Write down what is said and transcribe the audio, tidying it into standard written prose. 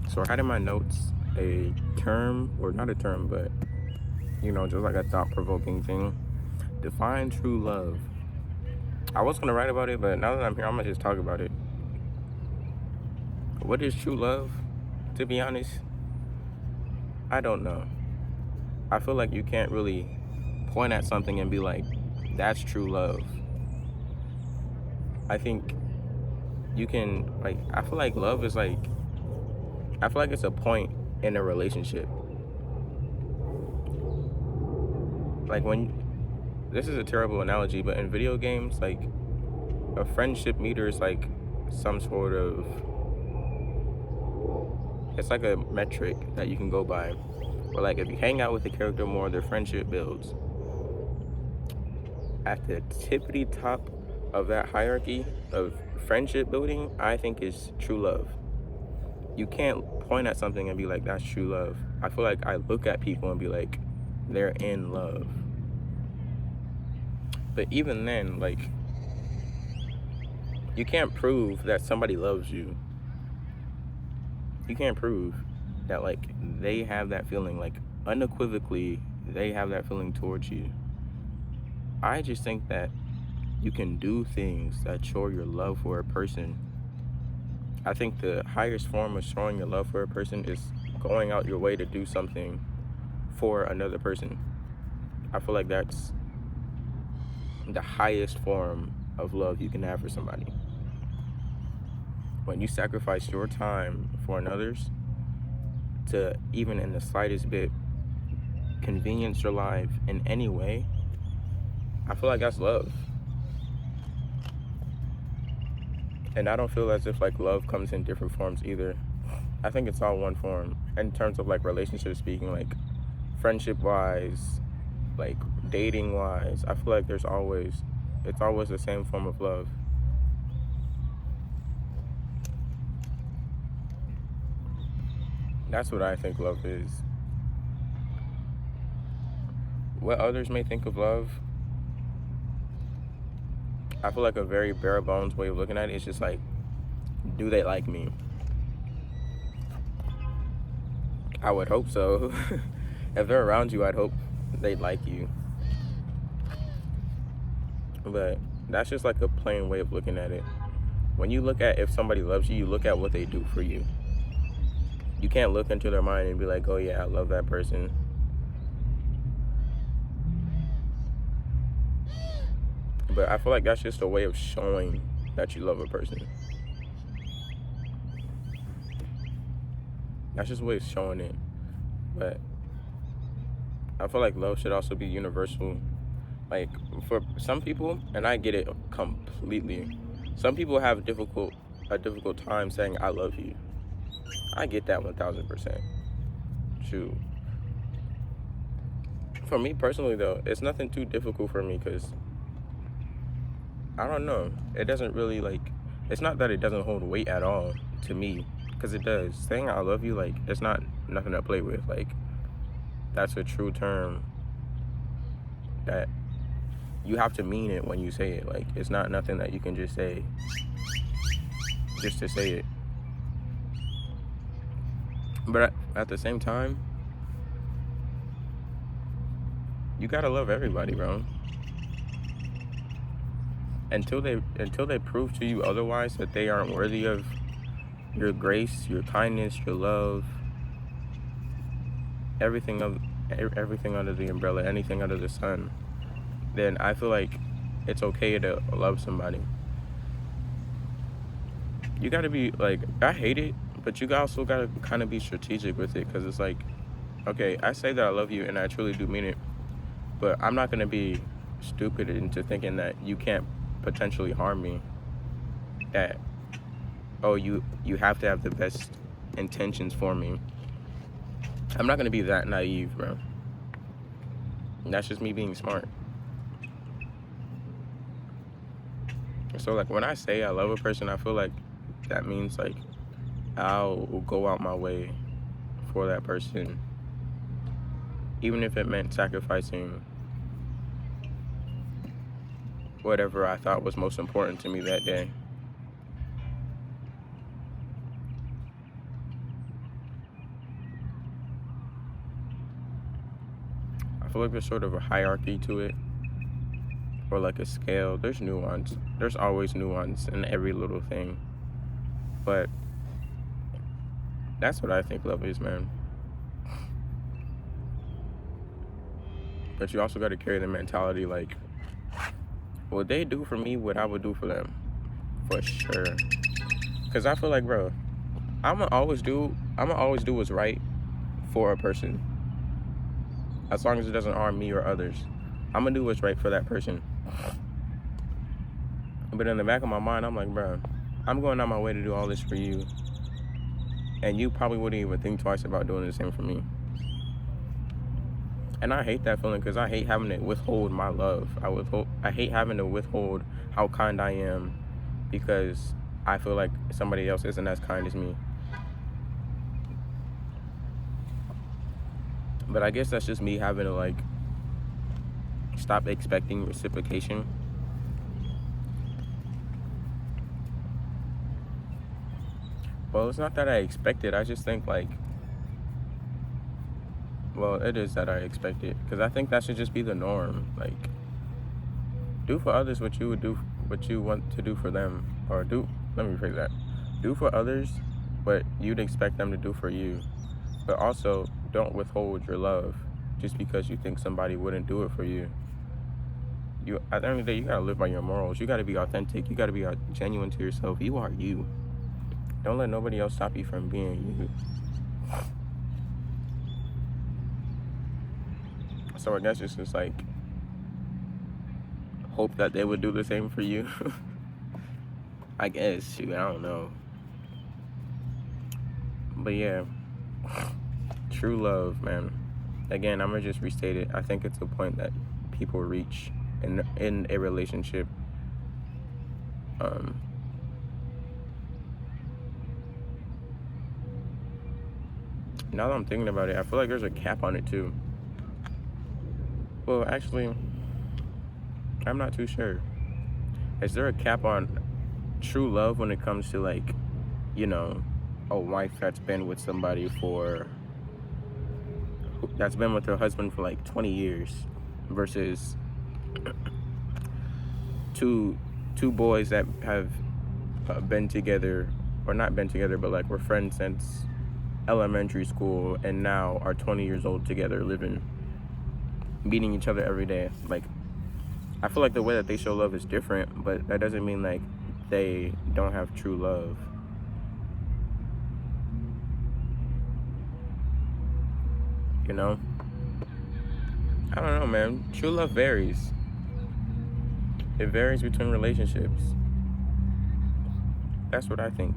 So I had in my notes a term, or not a term, but just like a thought-provoking thing. Define true love. I was gonna write about it, but now that I'm here, I'm gonna just talk about it. What is true love? To be honest, I don't know. I feel like you can't really point at something and be like, "That's true love." I think you can like. I feel like love is like. I feel like it's a point in a relationship. Like when this is a terrible analogy, but in video games, like a friendship meter is like some sort of it's like a metric that you can go by. Or like if you hang out with the character more, their friendship builds. At the tippity top of that hierarchy of friendship building, I think is true love. You can't point at something and be like, that's true love. I feel like I look at people and be like, they're in love. But even then, like, you can't prove that somebody loves you. You can't prove that, like, they have that feeling, like, unequivocally, they have that feeling towards you. I just think that you can do things that show your love for a person. I think the highest form of showing your love for a person is going out your way to do something for another person. I feel like that's the highest form of love you can have for somebody. When you sacrifice your time for another's to even in the slightest bit convenience your life in any way, I feel like that's love. And I don't feel as if like love comes in different forms either. I think it's all one form in terms of like relationship speaking, like friendship wise, like dating wise. I feel like it's always the same form of love. That's what I think love is. What others may think of love, I feel like a very bare bones way of looking at it is just like, do they like me? I would hope so. If they're around you, I'd hope they'd like you. But that's just like a plain way of looking at it. When you look at if somebody loves you, you look at what they do for you. You can't look into their mind and be like, oh yeah, I love that person. But I feel like that's just a way of showing that you love a person. That's just a way of showing it. But I feel like love should also be universal. Like for some people, and I get it completely, some people have a difficult time saying I love you. I get that 1000%. Shoot. For me personally though, it's nothing too difficult for me because I don't know. It doesn't really like, it's not that it doesn't hold weight at all to me, because it does. Saying I love you, like, it's not nothing to play with. Like, that's a true term that you have to mean it when you say it. Like, it's not nothing that you can just say just to say it. But at the same time, you gotta love everybody, bro. Until they prove to you otherwise, that they aren't worthy of your grace, your kindness, your love, everything under the umbrella, anything under the sun, then I feel like it's okay to love somebody. You gotta be like, I hate it, but you also gotta kind of be strategic with it, because it's like, okay, I say that I love you and I truly do mean it, but I'm not gonna be stupid into thinking that you can't potentially harm me. That, oh, you have to have the best intentions for me. I'm not gonna be that naive, bro. And that's just me being smart. So like when I say I love a person, I feel like that means like I'll go out my way for that person, even if it meant sacrificing whatever I thought was most important to me that day. I feel like there's sort of a hierarchy to it, or like a scale. There's nuance. There's always nuance in every little thing. But that's what I think love is, man. But you also got to carry the mentality like, will they do for me what I would do for them? For sure. Because I feel like, bro, I'ma always do what's right for a person. As long as it doesn't harm me or others. I'm gonna do what's right for that person. But in the back of my mind, I'm like, bro, I'm going out my way to do all this for you. And you probably wouldn't even think twice about doing the same for me. And I hate that feeling because I hate having to withhold my love. I hate having to withhold how kind I am because I feel like somebody else isn't as kind as me. But I guess that's just me having to like stop expecting reciprocation. Well, it's not that I expect it. I just think like, well, it is that I expect it because I think that should just be the norm. Like, do for others what you want to do for them, or let me rephrase that. Do for others what you'd expect them to do for you, but also don't withhold your love just because you think somebody wouldn't do it for you. At the end of the day, you gotta live by your morals. You gotta be authentic. You gotta be genuine to yourself. You are you. Don't let nobody else stop you from being you. So I guess it's just like hope that they would do the same for you. I guess, shoot, I don't know. But yeah, true love, man. Again, I'm gonna just restate it. I think it's a point that people reach in a relationship. Now that I'm thinking about it, I feel like there's a cap on it too. Well, actually, I'm not too sure. Is there a cap on true love when it comes to like, you know, a wife that's been with somebody that's been with her husband for like 20 years versus two boys that have been together, or not been together, but like were friends since elementary school and now are 20 years old together, meeting each other every day. Like, I feel like the way that they show love is different, but that doesn't mean like they don't have true love. You know? I don't know, man. True love varies. It varies between relationships. That's what I think.